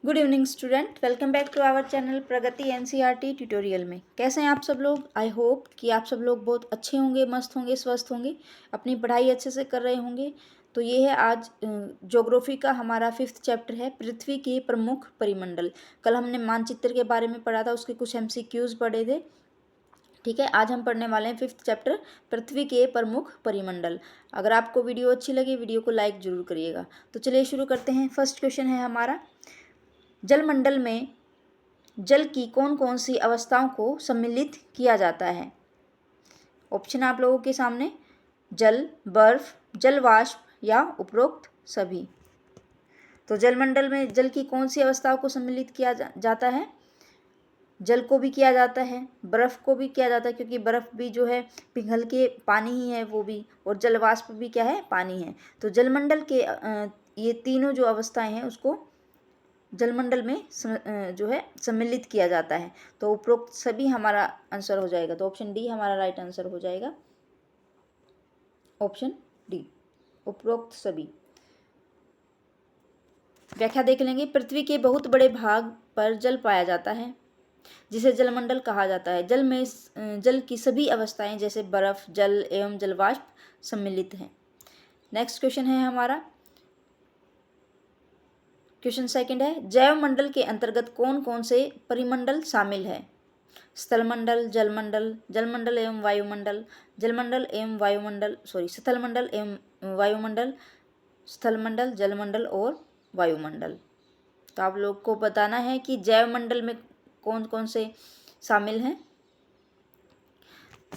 Good evening student, welcome back to our channel Pragati NCERT tutorial में। कैसे हैं आप सब लोग? आई होप कि आप सब लोग बहुत अच्छे होंगे, मस्त होंगे, स्वस्थ होंगे, अपनी पढ़ाई अच्छे से कर रहे होंगे। तो ये है आज ज्योग्राफी का हमारा 5th चैप्टर है, पृथ्वी के प्रमुख परिमंडल। कल हमने मानचित्र के बारे में पढ़ा था, उसके कुछ MCQs पढ़े थे। ठीक है, आज हम पढ़ने वाले हैं 5th चैप्टर, पृथ्वी के प्रमुख परिमंडल। अगर आपको वीडियो अच्छी लगी, वीडियो को लाइक जरूर करिएगा। तो चलिए शुरू करते हैं। फर्स्ट क्वेश्चन है हमारा, जलमंडल में जल की कौन कौन सी अवस्थाओं को सम्मिलित किया जाता है? ऑप्शन आप लोगों के सामने, जल, बर्फ, जल वाष्प या उपरोक्त सभी। तो जलमंडल में जल की कौन सी अवस्थाओं को सम्मिलित किया जाता है? जल को भी किया जाता है, बर्फ को भी किया जाता है, क्योंकि बर्फ भी जो है पिघल के पानी ही है वो भी, और जल वाष्प भी क्या है? पानी है। तो जलमंडल के ये तीनों जो अवस्थाएं हैं उसको जलमंडल में जो है सम्मिलित किया जाता है। तो उपरोक्त सभी हमारा आंसर हो जाएगा। तो ऑप्शन डी हमारा राइट आंसर हो जाएगा। ऑप्शन डी, उपरोक्त सभी। व्याख्या देख लेंगे। पृथ्वी के बहुत बड़े भाग पर जल पाया जाता है, जिसे जलमंडल कहा जाता है। जल में जल की सभी अवस्थाएं जैसे बर्फ, जल एवं जलवाष्प सम्मिलित हैं। नेक्स्ट क्वेश्चन है हमारा, क्वेश्चन सेकंड है, जैव मंडल के अंतर्गत कौन कौन से परिमंडल शामिल है? स्थलमंडल, जलमंडल, जलमंडल एवं वायुमंडल, जलमंडल एवं वायुमंडल, स्थलमंडल एवं वायुमंडल, स्थलमंडल, जलमंडल और वायुमंडल। तो आप लोग को बताना है कि जैव मंडल में कौन कौन से शामिल हैं।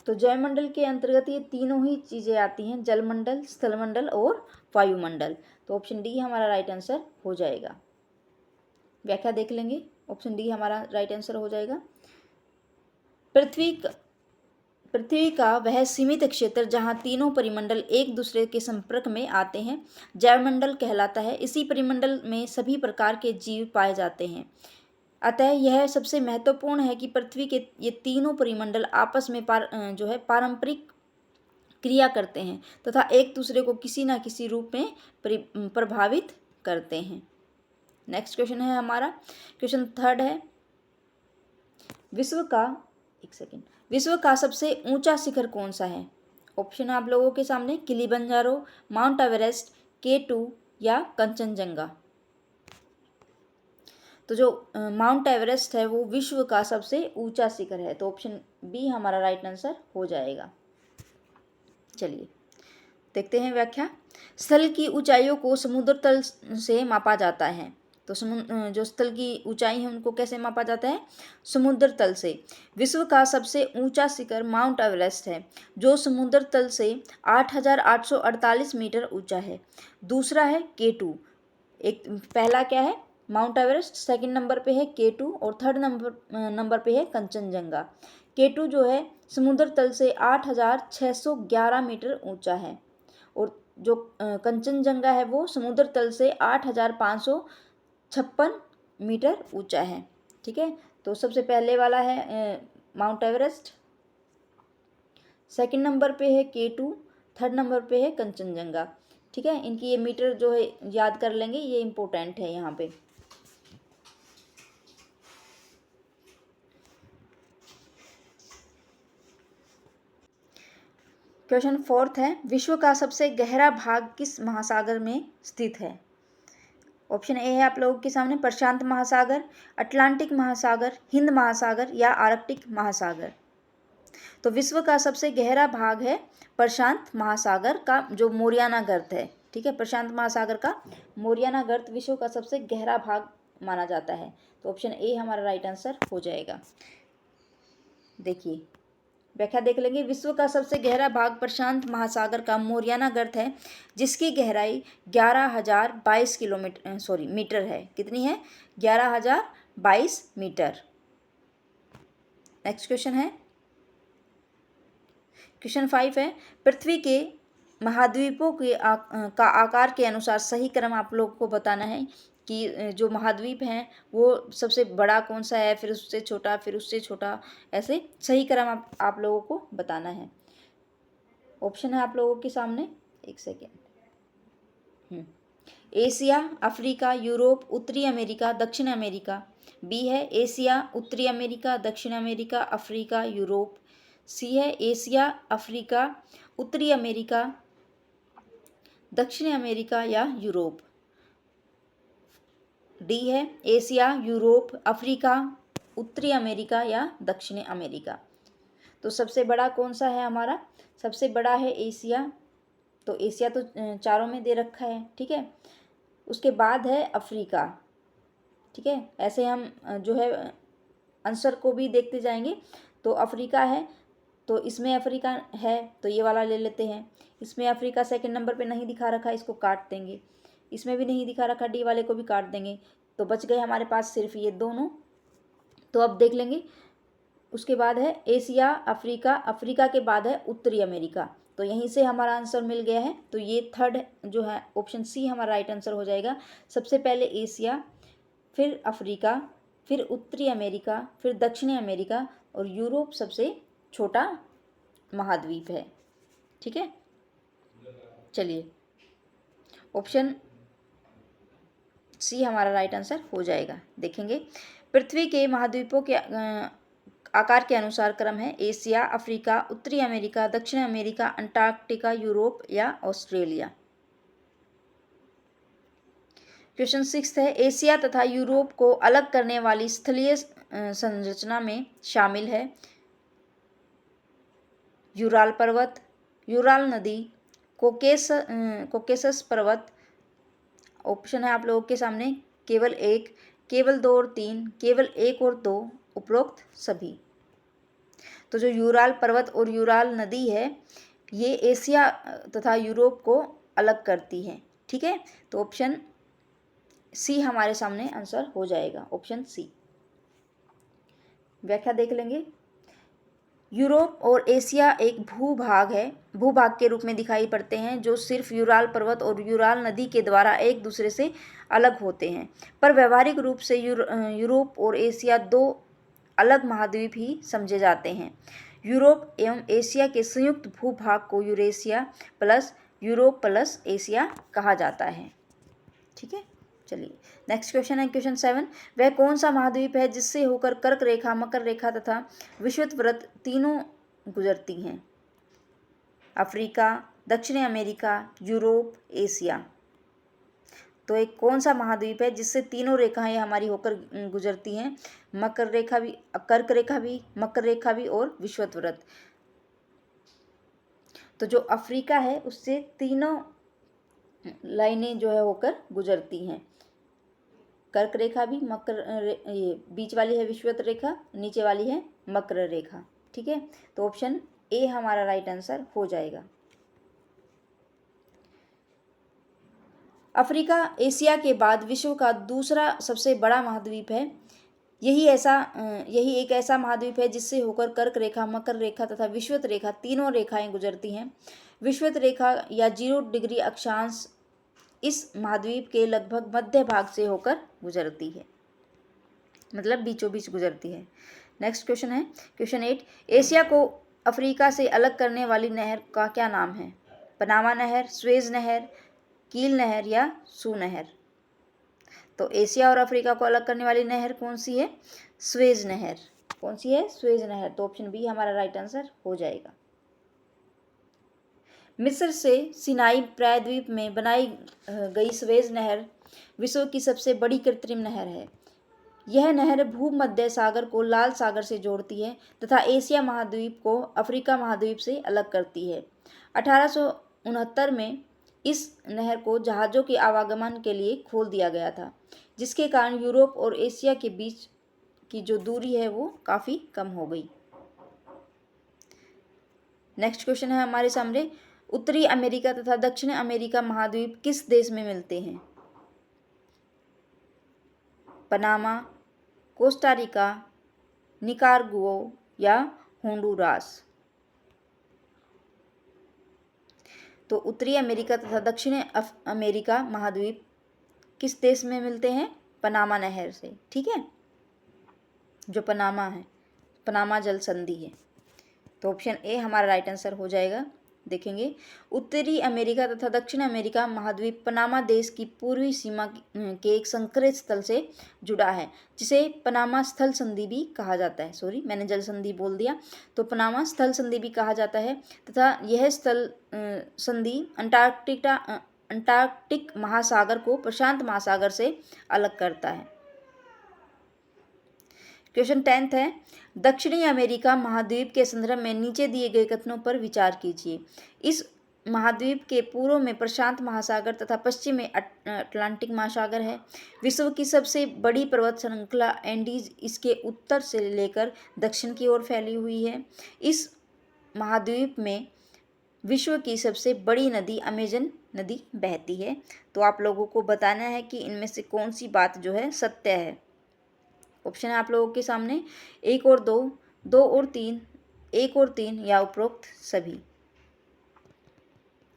तो जैव मंडल के अंतर्गत ये तीनों ही चीज़ें आती हैं, जलमंडल, स्थलमंडल और वायुमंडल। तो ऑप्शन डी हमारा राइट आंसर हो जाएगा। व्याख्या देख लेंगे। ऑप्शन डी हमारा राइट आंसर हो जाएगा। पृथ्वी का वह सीमित क्षेत्र जहां तीनों परिमंडल एक दूसरे के संपर्क में आते हैं जैवमंडल कहलाता है। इसी परिमंडल में सभी प्रकार के जीव पाए जाते हैं। अतः यह सबसे महत्वपूर्ण है कि पृथ्वी के ये तीनों परिमंडल आपस में जो है पारंपरिक क्रिया करते हैं तथा एक दूसरे को किसी न किसी रूप में प्रभावित करते हैं। नेक्स्ट क्वेश्चन है हमारा, क्वेश्चन थर्ड है, विश्व का सबसे ऊंचा शिखर कौन सा है? ऑप्शन आप लोगों के सामने, किलिमंजारो, माउंट एवरेस्ट, K2 या कंचनजंगा। तो जो माउंट एवरेस्ट है वो विश्व का सबसे ऊंचा शिखर है। तो ऑप्शन बी हमारा राइट आंसर हो जाएगा। चलिए देखते हैं व्याख्या। स्थल की ऊंचाइयों को समुद्र तल से मापा जाता है। तो जो स्थल की ऊंचाई है उनको कैसे मापा जाता है? समुद्र तल से। विश्व का सबसे ऊंचा शिखर माउंट एवरेस्ट है, जो समुद्र तल से 8,848 मीटर ऊंचा है। दूसरा है K2। एक पहला क्या है? माउंट एवरेस्ट, सेकंड नंबर पे है K2 और थर्ड नंबर पे है कंचनजंगा। K2 जो है समुद्र तल से 8,611 मीटर ऊंचा है, और जो कंचनजंगा है वो समुद्र तल से 8,556 मीटर ऊंचा है। ठीक है, तो सबसे पहले वाला है माउंट एवरेस्ट, सेकंड नंबर पे है K2, थर्ड नंबर पे है कंचनजंगा। ठीक है, इनकी ये मीटर जो है याद कर लेंगे, ये इम्पोर्टेंट है यहाँ पे। क्वेश्चन फोर्थ है, विश्व का सबसे गहरा भाग किस महासागर में स्थित है? ऑप्शन ए है आप लोगों के सामने, प्रशांत महासागर, अटलांटिक महासागर, हिंद महासागर या आर्कटिक महासागर। तो विश्व का सबसे गहरा भाग है प्रशांत महासागर का, जो मोरियाना गर्त है। ठीक है, प्रशांत महासागर का मोरियाना गर्त विश्व का सबसे गहरा भाग माना जाता है। तो ऑप्शन ए हमारा राइट आंसर हो जाएगा। देखिए व्याख्या देख लेंगे। विश्व का सबसे गहरा भाग प्रशांत महासागर का मोरियाना गर्त है, जिसकी गहराई 11,022 मीटर है। कितनी है? 11,022 मीटर। नेक्स्ट क्वेश्चन है, क्वेश्चन 5 है, पृथ्वी के महाद्वीपों का आकार के अनुसार सही क्रम आप लोगों को बताना है कि जो महाद्वीप हैं वो सबसे बड़ा कौन सा है, फिर उससे छोटा, फिर उससे छोटा, ऐसे सही क्रम आप लोगों को बताना है। ऑप्शन है आप लोगों के सामने, एक सेकेंड। एशिया, अफ्रीका, यूरोप, उत्तरी अमेरिका, दक्षिण अमेरिका। बी है एशिया, उत्तरी अमेरिका, दक्षिण अमेरिका, अफ्रीका, यूरोप। सी है एशिया, अफ्रीका, उत्तरी अमेरिका, दक्षिण अमेरिका या यूरोप। डी है एशिया, यूरोप, अफ्रीका, उत्तरी अमेरिका या दक्षिण अमेरिका। तो सबसे बड़ा कौन सा है हमारा? सबसे बड़ा है एशिया। तो एशिया तो चारों में दे रखा है, ठीक है। उसके बाद है अफ्रीका, ठीक है। ऐसे हम जो है आंसर को भी देखते जाएंगे। तो अफ्रीका है, तो इसमें अफ्रीका है तो ये वाला ले लेते हैं। इसमें अफ्रीका सेकंड नंबर पे नहीं दिखा रखा, इसको काट देंगे। इसमें भी नहीं दिखा रखा, डी वाले को भी काट देंगे। तो बच गए हमारे पास सिर्फ ये दोनों। तो अब देख लेंगे। उसके बाद है एशिया, अफ्रीका, अफ्रीका के बाद है उत्तरी अमेरिका। तो यहीं से हमारा आंसर मिल गया है। तो ये थर्ड जो है ऑप्शन सी हमारा राइट आंसर हो जाएगा। सबसे पहले एशिया, फिर अफ्रीका, फिर उत्तरी अमेरिका, फिर दक्षिणी अमेरिका और यूरोप सबसे छोटा महाद्वीप है, ठीक है। चलिए, ऑप्शन सी हमारा राइट आंसर हो जाएगा। देखेंगे, पृथ्वी के महाद्वीपों के आकार के अनुसार क्रम है एशिया, अफ्रीका, उत्तरी अमेरिका, दक्षिण अमेरिका, अंटार्कटिका, यूरोप या ऑस्ट्रेलिया। क्वेश्चन 6 है एशिया तथा यूरोप को अलग करने वाली स्थलीय संरचना में शामिल है यूराल पर्वत, यूराल नदी, कोकेसस पर्वत। ऑप्शन है आप लोगों के सामने, केवल एक, केवल दो और तीन, केवल एक और दो, उपरोक्त सभी। तो जो यूराल पर्वत और यूराल नदी है ये एशिया तथा यूरोप को अलग करती है, ठीक है। तो ऑप्शन सी हमारे सामने आंसर हो जाएगा, ऑप्शन सी। व्याख्या देख लेंगे। यूरोप और एशिया एक भूभाग है, भूभाग के रूप में दिखाई पड़ते हैं जो सिर्फ यूराल पर्वत और यूराल नदी के द्वारा एक दूसरे से अलग होते हैं। पर व्यवहारिक रूप से यूरोप और एशिया दो अलग महाद्वीप ही समझे जाते हैं। यूरोप एवं एशिया के संयुक्त भूभाग को Eurasia plus Europe plus Asia कहा जाता है, ठीक है। चलिए, नेक्स्ट क्वेश्चन है क्वेश्चन 7। वह कौन सा महाद्वीप है जिससे होकर कर्क रेखा, मकर रेखा तथा विषुवत तीनों गुजरती हैं? अफ्रीका, दक्षिण अमेरिका, यूरोप, एशिया। तो एक कौन सा महाद्वीप है जिससे तीनों रेखाएं हमारी होकर गुजरती हैं? मकर रेखा भी, कर्क रेखा भी, मकर रेखा भी और विषुवत। तो जो अफ्रीका है उससे तीनों लाइनें जो है होकर गुजरती हैं। कर्क रेखा भी, ये बीच वाली है विषुवत रेखा, नीचे वाली है मकर रेखा, ठीक है। तो ऑप्शन ए हमारा राइट आंसर हो जाएगा। अफ्रीका एशिया के बाद विश्व का दूसरा सबसे बड़ा महाद्वीप है। यही एक ऐसा महाद्वीप है जिससे होकर कर्क रेखा, मकर रेखा तथा विषुवत रेखा तीनों रेखाएं गुजरती हैं। विषुवत रेखा या 0 डिग्री अक्षांश इस महाद्वीप के लगभग मध्य भाग से होकर गुजरती है, मतलब बीचों बीच गुजरती है। नेक्स्ट क्वेश्चन है क्वेश्चन 8। एशिया को अफ्रीका से अलग करने वाली नहर का क्या नाम है? पनामा नहर, स्वेज नहर, कील नहर या सू नहर। तो एशिया और अफ्रीका को अलग करने वाली नहर कौन सी है? स्वेज नहर। कौन सी है? स्वेज नहर। तो ऑप्शन बी हमारा राइट आंसर हो जाएगा। मिस्र से सिनाई प्रायद्वीप में बनाई गई स्वेज नहर विश्व की सबसे बड़ी कृत्रिम नहर है। यह नहर भूमध्य सागर को लाल सागर से जोड़ती है तथा एशिया महाद्वीप को अफ्रीका महाद्वीप से अलग करती है। 1869 में इस नहर को जहाज़ों के आवागमन के लिए खोल दिया गया था, जिसके कारण यूरोप और एशिया के बीच की जो दूरी है वो काफ़ी कम हो गई। नेक्स्ट क्वेश्चन है हमारे सामने, उत्तरी अमेरिका तथा दक्षिण अमेरिका महाद्वीप किस देश में मिलते हैं? पनामा, कोस्टा रिका, निकारागुआ या होंडुरास। तो उत्तरी अमेरिका तथा दक्षिण अमेरिका महाद्वीप किस देश में मिलते हैं? पनामा नहर से, ठीक है। जो पनामा है, पनामा जल संधि है। तो ऑप्शन ए हमारा राइट आंसर हो जाएगा। देखेंगे, उत्तरी अमेरिका तथा दक्षिण अमेरिका महाद्वीप पनामा देश की पूर्वी सीमा के एक संकरित स्थल से जुड़ा है, जिसे पनामा स्थल संधि भी कहा जाता है। सॉरी, मैंने जल संधि बोल दिया, तो पनामा स्थल संधि भी कहा जाता है तथा यह स्थल संधि अंटार्कटिक महासागर को प्रशांत महासागर से अलग करता है। क्वेश्चन 10th है, दक्षिणी अमेरिका महाद्वीप के संदर्भ में नीचे दिए गए कथनों पर विचार कीजिए। इस महाद्वीप के पूर्व में प्रशांत महासागर तथा पश्चिम में अटलांटिक महासागर है। विश्व की सबसे बड़ी पर्वत श्रृंखला एंडीज इसके उत्तर से लेकर दक्षिण की ओर फैली हुई है। इस महाद्वीप में विश्व की सबसे बड़ी नदी अमेजन नदी बहती है। तो आप लोगों को बताना है कि इनमें से कौन सी बात जो है सत्य है। ऑप्शन है आप लोगों के सामने, 1 और 2, 2 और 3, 1 और 3 या उपरोक्त सभी।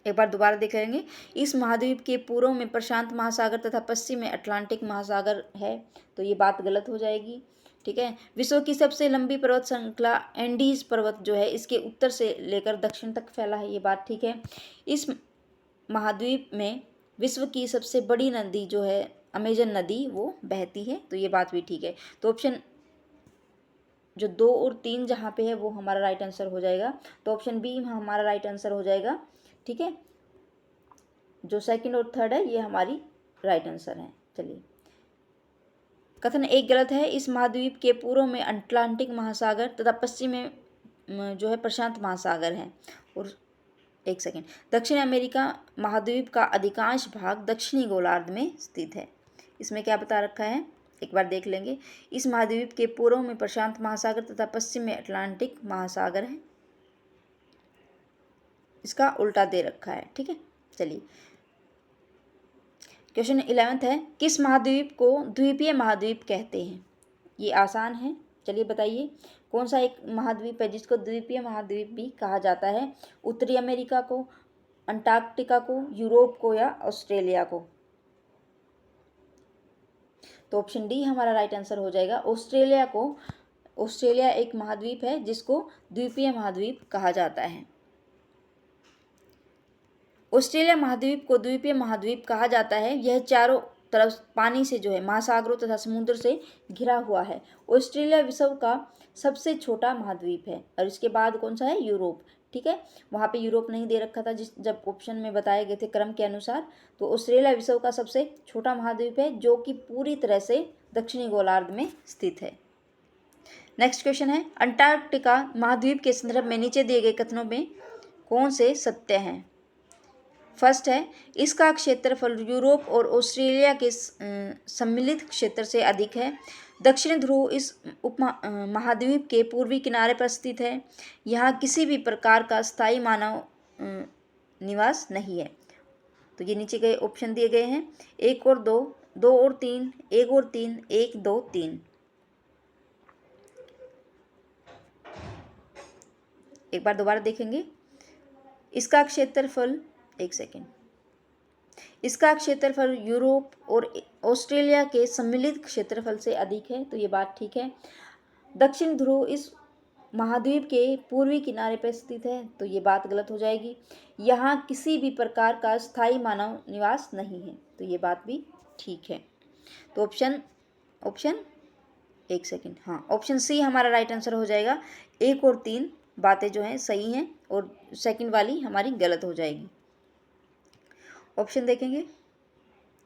एक बार दोबारा देख लेंगे, इस महाद्वीप के पूर्व में प्रशांत महासागर तथा पश्चिम में अटलांटिक महासागर है, तो ये बात गलत हो जाएगी। ठीक है, विश्व की सबसे लंबी पर्वत श्रृंखला एंडीज पर्वत जो है इसके उत्तर से लेकर दक्षिण तक फैला है, ये बात ठीक है। इस महाद्वीप में विश्व की सबसे बड़ी नदी जो है अमेजन नदी वो बहती है, तो ये बात भी ठीक है। तो ऑप्शन जो 2 और 3 जहाँ पे है वो हमारा राइट आंसर हो जाएगा, तो ऑप्शन बी हमारा राइट आंसर हो जाएगा। ठीक है, जो सेकंड और थर्ड है ये हमारी राइट आंसर है। चलिए, कथन 1 गलत है। इस महाद्वीप के पूर्व में अटलांटिक महासागर तथा पश्चिम में जो है प्रशांत महासागर है। और एक सेकेंड, दक्षिण अमेरिका महाद्वीप का अधिकांश भाग दक्षिणी गोलार्ध में स्थित है। इसमें क्या बता रखा है एक बार देख लेंगे, इस महाद्वीप के पूर्व में प्रशांत महासागर तथा पश्चिम में अटलांटिक महासागर है, इसका उल्टा दे रखा है। ठीक है, चलिए क्वेश्चन 11th है, किस महाद्वीप को द्वीपीय महाद्वीप कहते हैं? ये आसान है, चलिए बताइए कौन सा एक महाद्वीप है जिसको द्वीपीय महाद्वीप भी कहा जाता है? उत्तरी अमेरिका को, अंटार्कटिका को, यूरोप को या ऑस्ट्रेलिया को? तो ऑप्शन डी हमारा राइट आंसर हो जाएगा, ऑस्ट्रेलिया को। ऑस्ट्रेलिया एक महाद्वीप है जिसको द्वीपीय महाद्वीप कहा जाता है। ऑस्ट्रेलिया महाद्वीप को द्वीपीय महाद्वीप कहा जाता है। यह चारों तरफ पानी से जो है महासागरों तथा समुद्र से घिरा हुआ है। ऑस्ट्रेलिया विश्व का सबसे छोटा महाद्वीप है और इसके बाद कौन सा है? यूरोप। ठीक है, वहाँ पे यूरोप नहीं दे रखा था जब ऑप्शन में बताए गए थे क्रम के अनुसार। तो ऑस्ट्रेलिया विश्व का सबसे छोटा महाद्वीप है जो कि पूरी तरह से दक्षिणी गोलार्ध में स्थित है। नेक्स्ट क्वेश्चन है, अंटार्कटिका महाद्वीप के संदर्भ में नीचे दिए गए कथनों में कौन से सत्य हैं? फर्स्ट है, इसका क्षेत्रफल यूरोप और ऑस्ट्रेलिया के सम्मिलित क्षेत्र से अधिक है। दक्षिण ध्रुव इस महाद्वीप के पूर्वी किनारे पर स्थित है। यहाँ किसी भी प्रकार का स्थायी मानव निवास नहीं है। तो ये नीचे गए ऑप्शन दिए गए हैं, 1 और 2, 2 और 3, 1 और 3, 1, 2, 3। एक बार दोबारा देखेंगे, इसका क्षेत्रफल इसका क्षेत्रफल यूरोप और ऑस्ट्रेलिया के सम्मिलित क्षेत्रफल से अधिक है, तो ये बात ठीक है। दक्षिण ध्रुव इस महाद्वीप के पूर्वी किनारे पर स्थित है, तो ये बात गलत हो जाएगी। यहाँ किसी भी प्रकार का स्थायी मानव निवास नहीं है, तो ये बात भी ठीक है। तो ऑप्शन हाँ, ऑप्शन सी हमारा राइट आंसर हो जाएगा। 1 और 3 बातें जो हैं सही हैं और सेकंड वाली हमारी गलत हो जाएगी। ऑप्शन देखेंगे,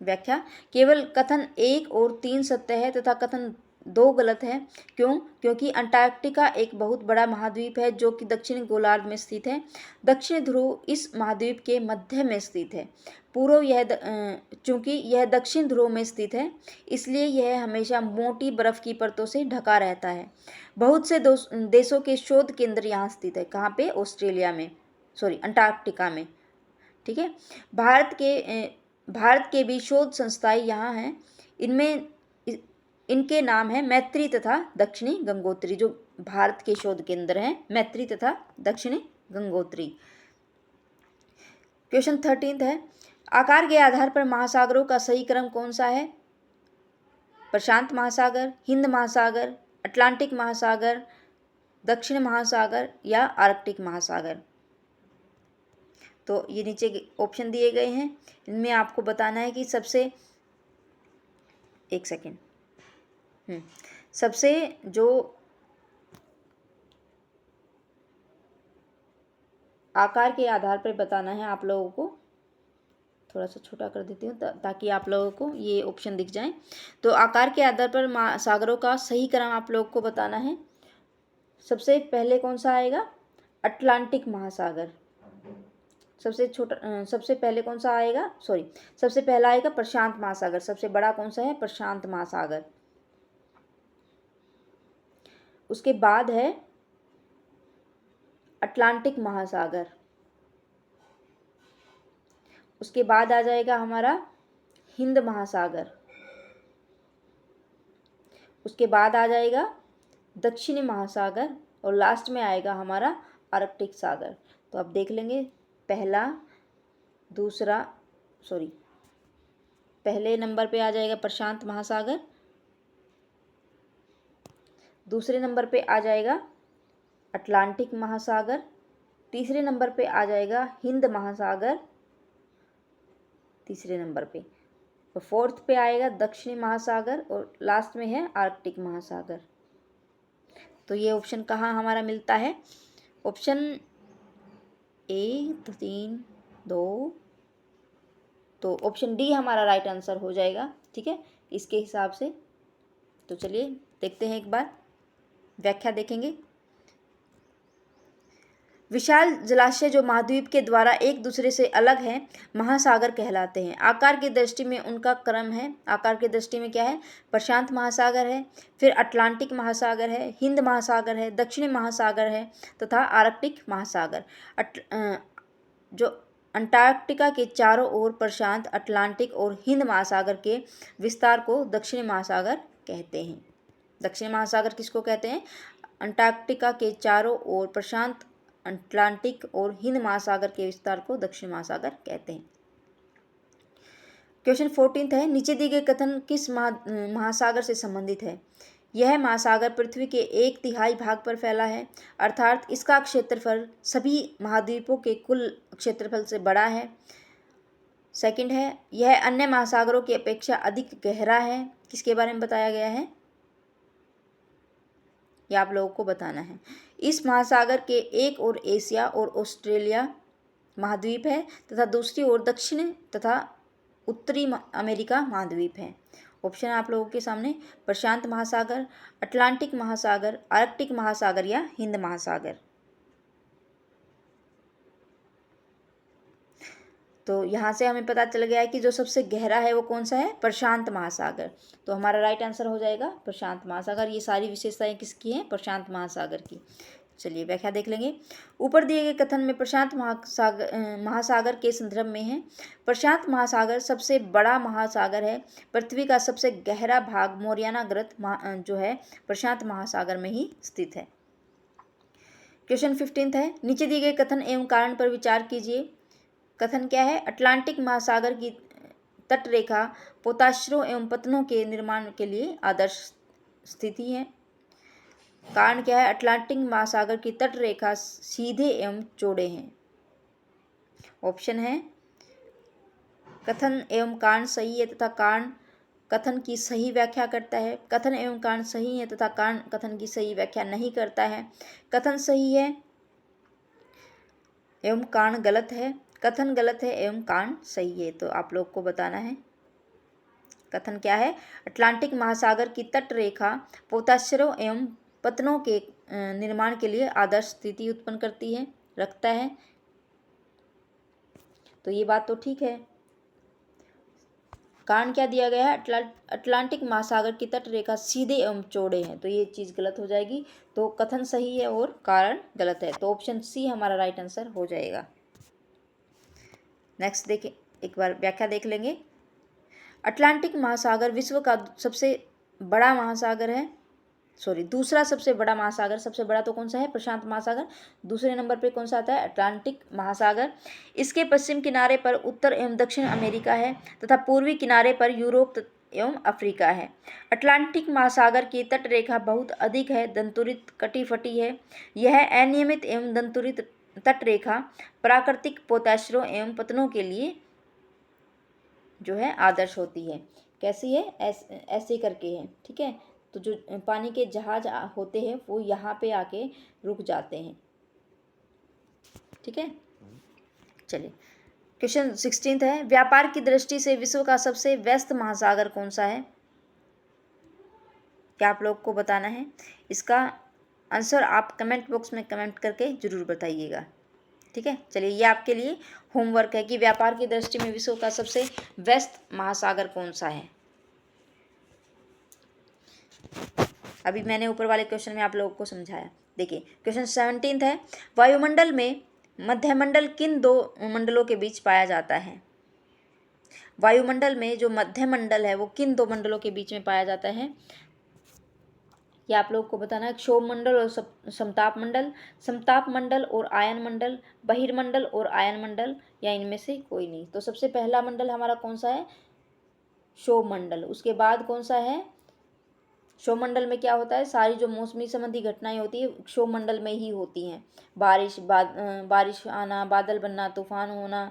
व्याख्या, केवल कथन 1 और 3 सत्य है तथा कथन 2 गलत है। क्यों? क्योंकि अंटार्कटिका एक बहुत बड़ा महाद्वीप है जो कि दक्षिणी गोलार्ध में स्थित है। दक्षिण ध्रुव इस महाद्वीप के मध्य में स्थित है। चूंकि यह दक्षिण ध्रुव में स्थित है इसलिए यह हमेशा मोटी बर्फ की परतों से ढका रहता है। बहुत से देशों के शोध केंद्र यहाँ स्थित है। कहाँ पे? ऑस्ट्रेलिया में, अंटार्कटिका में। ठीक है, भारत के भी शोध संस्थाएं यहाँ हैं। इनके नाम है मैत्री तथा दक्षिणी गंगोत्री। जो भारत के शोध केंद्र हैं मैत्री तथा दक्षिणी गंगोत्री। क्वेश्चन 13 है, आकार के आधार पर महासागरों का सही क्रम कौन सा है? प्रशांत महासागर, हिंद महासागर, अटलांटिक महासागर, दक्षिण महासागर या आर्कटिक महासागर? तो ये नीचे के ऑप्शन दिए गए हैं, इनमें आपको बताना है कि सबसे, एक सेकेंड, सबसे जो आकार के आधार पर बताना है आप लोगों को, थोड़ा सा छोटा कर देती हूँ ताकि आप लोगों को ये ऑप्शन दिख जाए। तो आकार के आधार पर महासागरों का सही क्रम आप लोगों को बताना है। सबसे पहले कौन सा आएगा? अटलांटिक महासागर। सबसे पहले कौन सा आएगा? सबसे पहला आएगा प्रशांत महासागर। सबसे बड़ा कौन सा है? प्रशांत महासागर। उसके बाद है अटलांटिक महासागर। उसके बाद आ जाएगा हमारा हिंद महासागर। उसके बाद आ जाएगा दक्षिणी महासागर और लास्ट में आएगा हमारा आर्कटिक सागर। तो अब देख लेंगे, पहले नंबर पे आ जाएगा प्रशांत महासागर, दूसरे नंबर पे आ जाएगा अटलांटिक महासागर, तीसरे नंबर पे आ जाएगा हिंद महासागर तीसरे नंबर पे, और फोर्थ पे आएगा दक्षिणी महासागर और लास्ट में है आर्कटिक महासागर। तो ये ऑप्शन कहाँ हमारा मिलता है? ऑप्शन ए 3, 2, तो ऑप्शन डी हमारा राइट आंसर हो जाएगा। ठीक है, इसके हिसाब से। तो चलिए देखते हैं, एक बार व्याख्या देखेंगे। विशाल जलाशय जो महाद्वीप के द्वारा एक दूसरे से अलग हैं, महासागर कहलाते हैं। आकार की दृष्टि में उनका क्रम है, आकार की दृष्टि में क्या है? प्रशांत महासागर है, फिर अटलांटिक महासागर है, हिंद महासागर है, दक्षिणी महासागर है तथा आर्कटिक महासागर। जो अंटार्कटिका के चारों ओर प्रशांत, अटलांटिक और हिंद महासागर के विस्तार को दक्षिणी महासागर कहते हैं। दक्षिणी महासागर किसको कहते हैं? अंटार्कटिका के चारों ओर प्रशांत, अटलांटिक और हिंद महासागर के विस्तार को दक्षिण महासागर कहते हैं। क्वेश्चन 14 है, नीचे दिए गए कथन किस महासागर से संबंधित है? यह महासागर पृथ्वी के 1/3 भाग पर फैला है, अर्थात इसका क्षेत्रफल सभी महाद्वीपों के कुल क्षेत्रफल से बड़ा है। सेकंड है, यह अन्य महासागरों की अपेक्षा अधिक गहरा है। किसके बारे में बताया गया है? यह आप लोगों को बताना है। इस महासागर के एक ओर एशिया और ऑस्ट्रेलिया महाद्वीप है तथा दूसरी ओर दक्षिण तथा उत्तरी अमेरिका महाद्वीप है। ऑप्शन आप लोगों के सामने प्रशांत महासागर, अटलांटिक महासागर, आर्कटिक महासागर या हिंद महासागर। तो यहाँ से हमें पता चल गया है कि जो सबसे गहरा है वो कौन सा है? प्रशांत महासागर। तो हमारा राइट आंसर हो जाएगा प्रशांत महासागर। ये सारी विशेषताएं किसकी हैं? प्रशांत महासागर की। चलिए व्याख्या देख लेंगे। ऊपर दिए गए कथन में प्रशांत महासागर के संदर्भ में है। प्रशांत महासागर सबसे बड़ा महासागर है। पृथ्वी का सबसे गहरा भाग मोरियाना ग्रत जो है प्रशांत महासागर में ही स्थित है। क्वेश्चन 15 है, नीचे दिए गए कथन एवं कारण पर विचार कीजिए। कथन क्या है? अटलांटिक महासागर की तटरेखा पोताश्रों एवं पत्तनों के निर्माण के लिए आदर्श स्थिति है। कारण क्या है? अटलांटिक महासागर की तटरेखा सीधे एवं चौड़े हैं। ऑप्शन है कथन एवं कारण सही है तथा कारण कथन की सही व्याख्या करता है। कथन एवं कारण सही है तथा कारण कथन की सही व्याख्या नहीं करता है। कथन सही है एवं कारण गलत है। कथन गलत है एवं कारण सही है। तो आप लोग को बताना है कथन क्या है? अटलांटिक महासागर की तटरेखा पोताश्रों एवं पत्तनों के निर्माण के लिए आदर्श स्थिति उत्पन्न करती है, रखता है। तो ये बात तो ठीक है। कारण क्या दिया गया है? अटलांटिक महासागर की तटरेखा सीधे एवं चौड़े हैं, तो ये चीज़ गलत हो जाएगी। तो कथन सही है और कारण गलत है, तो ऑप्शन सी हमारा राइट आंसर हो जाएगा। नेक्स्ट देखें, एक बार व्याख्या देख लेंगे। अटलांटिक महासागर विश्व का सबसे बड़ा महासागर है, दूसरा सबसे बड़ा महासागर। सबसे बड़ा तो कौन सा है? प्रशांत महासागर। दूसरे नंबर पे कौन सा आता है? अटलांटिक महासागर। इसके पश्चिम किनारे पर उत्तर एवं दक्षिण अमेरिका है तथा पूर्वी किनारे पर यूरोप एवं अफ्रीका है। अटलांटिक महासागर की तटरेखा बहुत अधिक है, दंतुरित कटी फटी है। यह अनियमित एवं दंतुरित तटरेखा प्राकृतिक पोताश्रों एवं पतनों के लिए जो है आदर्श होती है। कैसी है? ऐसे करके है, ठीक है। तो जो पानी के जहाज होते हैं वो यहाँ पे आके रुक जाते हैं, ठीक है। चलिए क्वेश्चन 16 है, व्यापार की दृष्टि से विश्व का सबसे व्यस्त महासागर कौन सा है? क्या आप लोग को बताना है? इसका आंसर आप कमेंट बॉक्स में कमेंट करके जरूर बताइएगा, ठीक है। चलिए ये आपके लिए होमवर्क है कि व्यापार की दृष्टि में विश्व का सबसे व्यस्त महासागर कौन सा है। अभी मैंने ऊपर वाले क्वेश्चन में आप लोगों को समझाया। देखिए क्वेश्चन 17 है, वायुमंडल में मध्यमंडल किन दो मंडलों के बीच पाया जाता है? वायुमंडल में जो मध्यमंडल है वो किन दो मंडलों के बीच में पाया जाता है? ये आप लोग को बताना है। क्षोभ मंडल और समताप मंडल, समताप मंडल और आयन मंडल, बहिर्मंडल और आयन मंडल, या इनमें से कोई नहीं। तो सबसे पहला मंडल हमारा कौन सा है? क्षोभ मंडल। उसके बाद कौन सा है? क्षोभ मंडल में क्या होता है? सारी जो मौसमी संबंधी घटनाएं होती है क्षोभ मंडल में ही होती हैं। बारिश आना, बादल बनना, तूफान होना,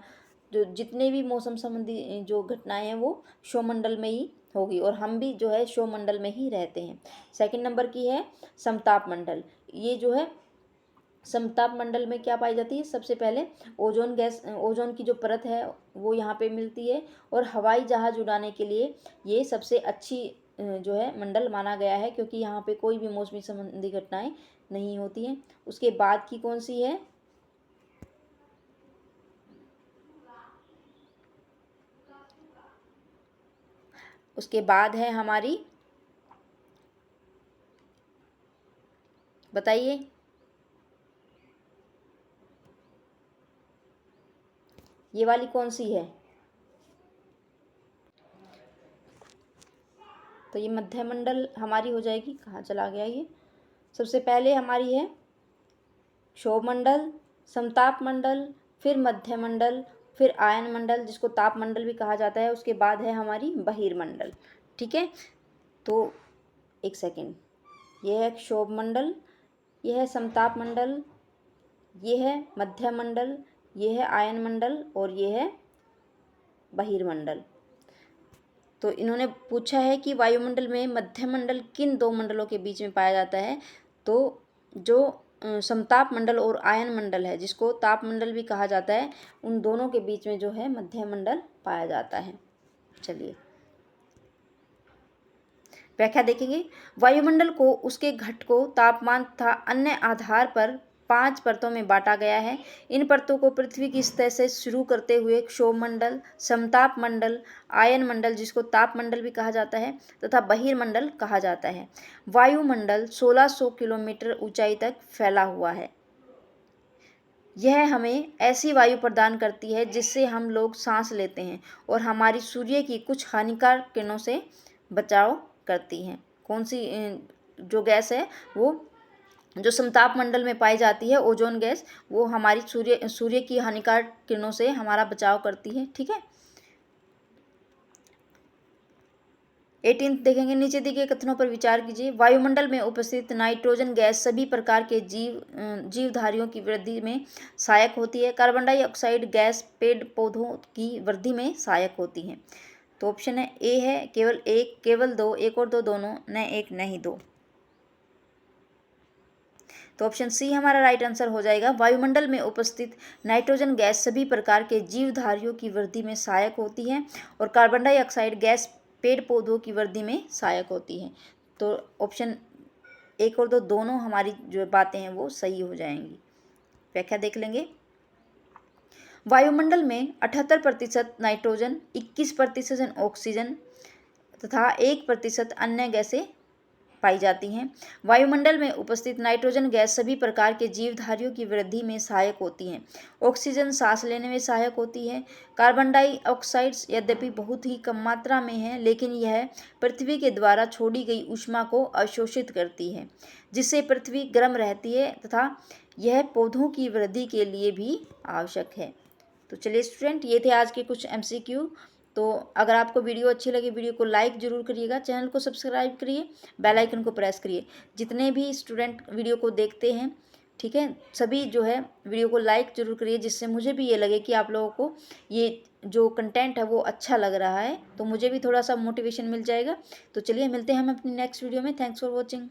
जो जितने भी मौसम संबंधी जो घटनाएं हैं वो क्षोभ मंडल में ही होगी, और हम भी जो है क्षोभ मंडल में ही रहते हैं। सेकंड नंबर की है समताप मंडल। ये जो है समताप मंडल में क्या पाई जाती है? सबसे पहले ओजोन गैस, ओजोन की जो परत है वो यहाँ पे मिलती है, और हवाई जहाज उड़ाने के लिए ये सबसे अच्छी जो है मंडल माना गया है, क्योंकि यहाँ पे कोई भी मौसमी संबंधी घटनाएं नहीं होती हैं। उसके बाद की कौन सी है? उसके बाद है हमारी, बताइए, ये वाली कौन सी है? तो ये मध्यमंडल हमारी हो जाएगी। कहाँ चला गया ये? सबसे पहले हमारी है क्षोभ मंडल, समताप मंडल, फिर मध्यमंडल, फिर आयन मंडल जिसको ताप मंडल भी कहा जाता है, उसके बाद है हमारी बहिर्मंडल, ठीक है। तो एक सेकेंड, ये है क्षोभ मंडल, ये है समताप मंडल, ये है मध्यमंडल, ये है आयन मंडल, और ये है बहिर्मंडल। तो इन्होंने पूछा है कि वायुमंडल में मध्यमंडल किन दो मंडलों के बीच में पाया जाता है? तो जो समताप मंडल और आयन मंडल है, जिसको ताप मंडल भी कहा जाता है, उन दोनों के बीच में जो है मध्यमंडल पाया जाता है। चलिए व्याख्या देखेंगे। वायुमंडल को उसके घटकों, तापमान तथा अन्य आधार पर 5 परतों में बांटा गया है। इन परतों को पृथ्वी की सतह से शुरू करते हुए क्षोभ मंडल, समताप मंडल, आयन मंडल जिसको ताप मंडल भी कहा जाता है, तथा बहिर्मंडल कहा जाता है। वायुमंडल 1600 किलोमीटर ऊंचाई तक फैला हुआ है। यह हमें ऐसी वायु प्रदान करती है जिससे हम लोग सांस लेते हैं, और हमारी सूर्य की कुछ हानिकारक किरणों से बचाव करती हैं। कौन सी जो गैस है वो जो समताप मंडल में पाई जाती है, ओजोन गैस, वो हमारी सूर्य की हानिकारक किरणों से हमारा बचाव करती है, ठीक है। 18 देखेंगे, नीचे दिए गए कथनों पर विचार कीजिए। वायुमंडल में उपस्थित नाइट्रोजन गैस सभी प्रकार के जीवधारियों की वृद्धि में सहायक होती है। कार्बन डाइऑक्साइड गैस पेड़ पौधों की वृद्धि में सहायक होती है। तो ऑप्शन है ए है केवल एक, केवल दो, एक और दो, दोनों, न एक न ही दो। तो ऑप्शन सी हमारा राइट आंसर हो जाएगा। वायुमंडल में उपस्थित नाइट्रोजन गैस सभी प्रकार के जीवधारियों की वृद्धि में सहायक होती है, और कार्बन डाइऑक्साइड गैस पेड़ पौधों की वृद्धि में सहायक होती है। तो ऑप्शन एक और दो, दोनों हमारी जो बातें हैं वो सही हो जाएंगी। व्याख्या देख लेंगे। वायुमंडल में 78% नाइट्रोजन, 21% ऑक्सीजन तथा 1% अन्य गैसें पाई जाती हैं। वायुमंडल में उपस्थित नाइट्रोजन गैस सभी प्रकार के जीवधारियों की वृद्धि में सहायक होती हैं। ऑक्सीजन सांस लेने में सहायक होती है। कार्बन डाइऑक्साइड यद्यपि बहुत ही कम मात्रा में है, लेकिन यह पृथ्वी के द्वारा छोड़ी गई ऊष्मा को अवशोषित करती है, जिससे पृथ्वी गर्म रहती है, तथा यह पौधों की वृद्धि के लिए भी आवश्यक है। तो चलिए स्टूडेंट, ये थे आज के कुछ MCQ। तो अगर आपको वीडियो अच्छी लगी, वीडियो को लाइक ज़रूर करिएगा, चैनल को सब्सक्राइब करिए, बेल आइकन को प्रेस करिए। जितने भी स्टूडेंट वीडियो को देखते हैं ठीक है, सभी जो है वीडियो को लाइक ज़रूर करिए, जिससे मुझे भी ये लगे कि आप लोगों को ये जो कंटेंट है वो अच्छा लग रहा है, तो मुझे भी थोड़ा सा मोटिवेशन मिल जाएगा। तो चलिए मिलते हैं हम अपनी नेक्स्ट वीडियो में। Thanks for watching.